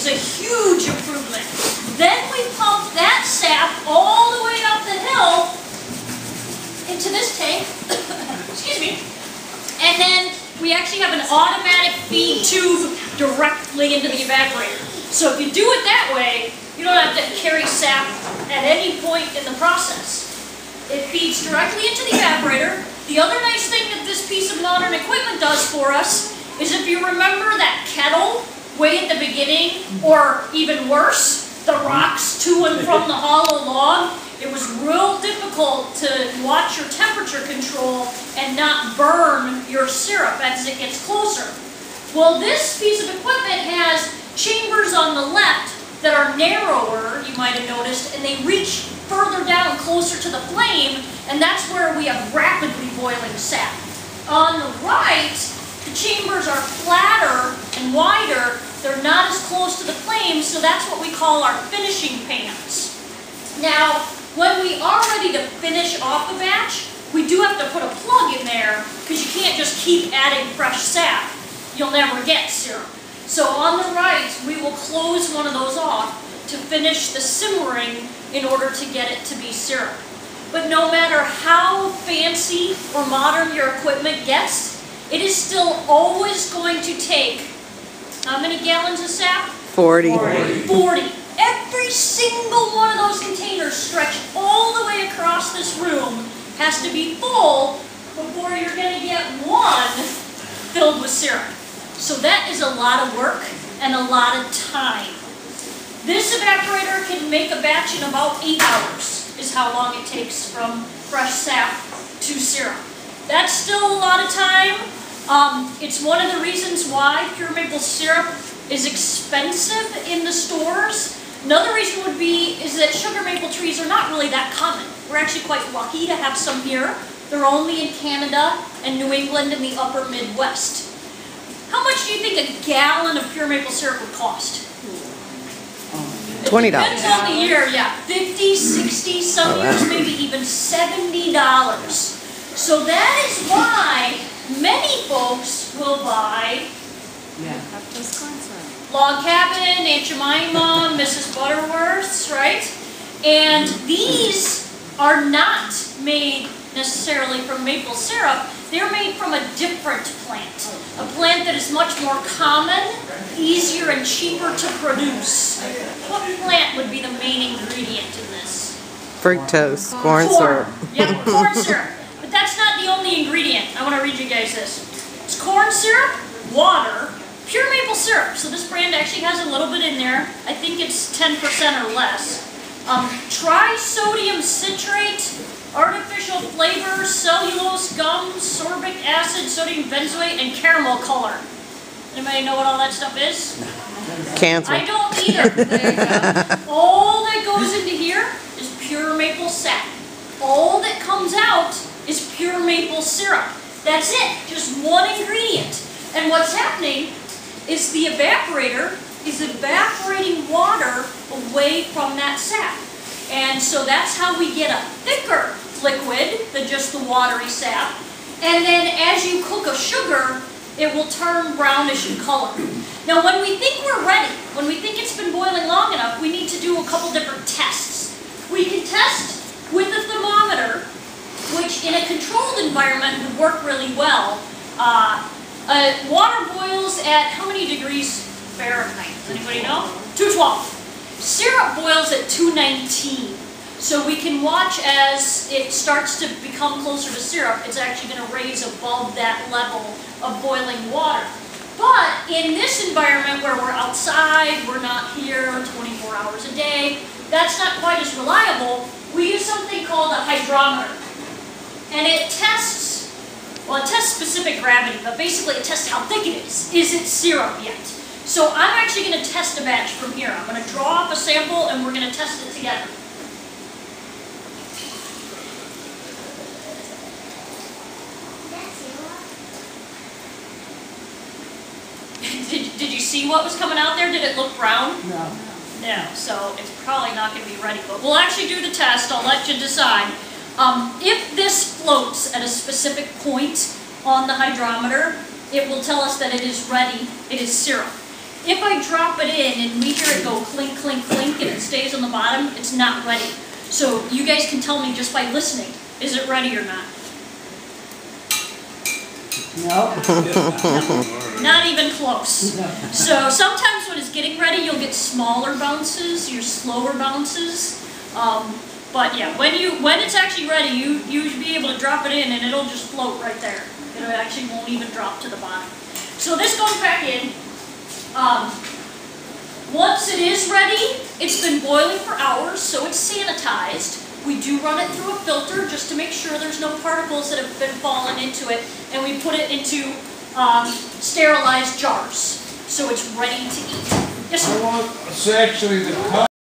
is a huge improvement. Then we pump that sap all the way up the hill into this tank, excuse me, and then we actually have an automatic feed tube directly into the evaporator. So if you do it that way, you don't have to carry sap at any point in the process. It feeds directly into the evaporator. The other nice thing that this piece of modern equipment does for us is, if you remember that kettle way at the beginning, or even worse, the rocks to and from the hollow log, it was real difficult to watch your temperature control and not burn your syrup as it gets closer. Well, this piece of equipment has chambers on the left that are narrower, you might have noticed, and they reach further down closer to the flame, and that's where we have rapidly boiling sap. On the right, the chambers are flatter and wider. They're not as close to the flame, so that's what we call our finishing pans. Now, when we are ready to finish off a batch, we do have to put a plug in there, because you can't just keep adding fresh sap. You'll never get syrup. So on the right, we will close one of those off to finish the simmering in order to get it to be syrup. But no matter how fancy or modern your equipment gets, it is still always going to take, how many gallons of sap? 40. 40. Every single one of those containers stretched all the way across this room has to be full before you're going to get one filled with syrup. So that is a lot of work and a lot of time. This evaporator can make a batch in about 8 hours, is how long it takes from fresh sap to syrup. That's still a lot of time. It's one of the reasons why pure maple syrup is expensive in the stores. Another reason would be is that sugar maple trees are not really that common. We're actually quite lucky to have some here. They're only in Canada and New England and the upper Midwest. How much do you think a gallon of pure maple syrup would cost? $20. It depends on the year, yeah. 50, 60, some years maybe even $70. So that is why many folks will buy Log Cabin, Aunt Jemima, Mrs. Butterworth's, right? And these are not made necessarily from maple syrup. They're made from a different plant. A plant that is much more common, easier, and cheaper to produce. What plant would be the main ingredient in this? Fructose, corn syrup. Yeah, corn syrup. But that's not the only ingredient. I want to read you guys this. It's corn syrup, water, pure maple syrup. So this brand actually has a little bit in there. I think it's 10% or less. Trisodium citrate, artificial flavors, cellulose, gum, sorbic acid, sodium benzoate, and caramel color. Anybody know what all that stuff is? Cancer. I don't either. All that goes into here is pure maple sap. All that comes out is pure maple syrup. That's it, just one ingredient. And what's happening is the evaporator is evaporating water away from that sap. And so that's how we get a thicker liquid than just the watery sap. And then as you cook a sugar, it will turn brownish in color. Now when we think we're ready, when we think it's been boiling long enough, we need to do a couple different tests. We can test with a thermometer, which in a controlled environment would work really well. Water boils at how many degrees Fahrenheit? Does anybody know? 212. Syrup boils at 219. So we can watch as it starts to become closer to syrup. It's actually going to raise above that level of boiling water. But in this environment where we're outside, we're not here 24 hours a day, that's not quite as reliable. We use something called a hydrometer. And it tests, well, it tests specific gravity, but basically it tests how thick it is. Is it syrup yet? So I'm actually going to test a batch from here. I'm going to draw off a sample and we're going to test it together. Did you see what was coming out there? Did it look brown? No. No, so it's probably not going to be ready. But we'll actually do the test. I'll let you decide. If this floats at a specific point on the hydrometer, it will tell us that it is ready. It is syrup. If I drop it in and we hear it go clink, clink, clink, and it stays on the bottom, it's not ready. So you guys can tell me just by listening, is it ready or not? No. Not even close. So sometimes when it's getting ready, you'll get smaller bounces, your slower bounces. But yeah, when it's actually ready, you should be able to drop it in and it'll just float right there. It actually won't even drop to the bottom. So this goes back in. Once it is ready, it's been boiling for hours, so it's sanitized. We do run it through a filter just to make sure there's no particles that have been falling into it, and we put it into sterilized jars, so it's ready to eat. Yes, sir? It's actually the